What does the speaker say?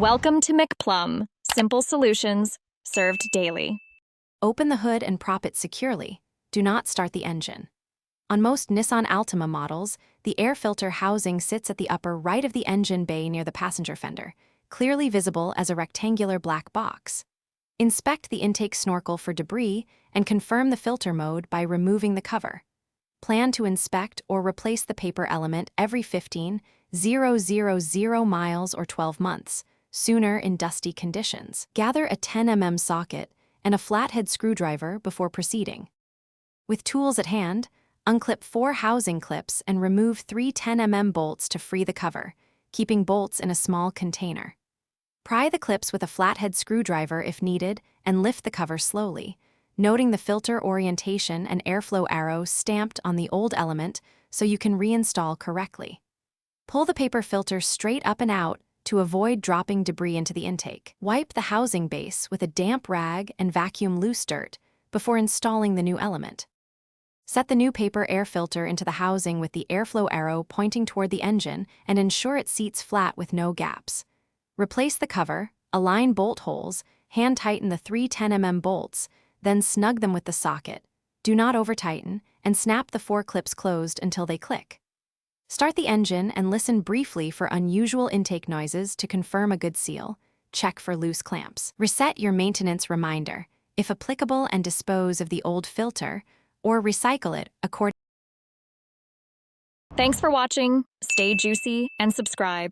Welcome to McPlum, simple solutions served daily. Open the hood and prop it securely. Do not start the engine. On most Nissan Altima models, the air filter housing sits at the upper right of the engine bay near the passenger fender, clearly visible as a rectangular black box. Inspect the intake snorkel for debris and confirm the filter mode by removing the cover. Plan to inspect or replace the paper element every 15,000 miles or 12 months, sooner in dusty conditions. Gather a 10 mm socket and a flathead screwdriver before proceeding. With tools at hand, unclip 4 housing clips and remove 3 10 mm bolts to free the cover, keeping bolts in a small container. Pry the clips with a flathead screwdriver if needed and lift the cover slowly, noting the filter orientation and airflow arrow stamped on the old element so you can reinstall correctly. Pull the paper filter straight up and out to avoid dropping debris into the intake. Wipe the housing base with a damp rag and vacuum loose dirt before installing the new element. Set the new paper air filter into the housing with the airflow arrow pointing toward the engine and ensure it seats flat with no gaps. Replace the cover, align bolt holes, hand tighten the 3 10 mm bolts, then snug them with the socket. Do not over-tighten, and snap the 4 clips closed until they click. Start the engine and listen briefly for unusual intake noises to confirm a good seal. Check for loose clamps. Reset your maintenance reminder, if applicable, and dispose of the old filter, or recycle it according. Thanks for watching. Stay juicy and subscribe.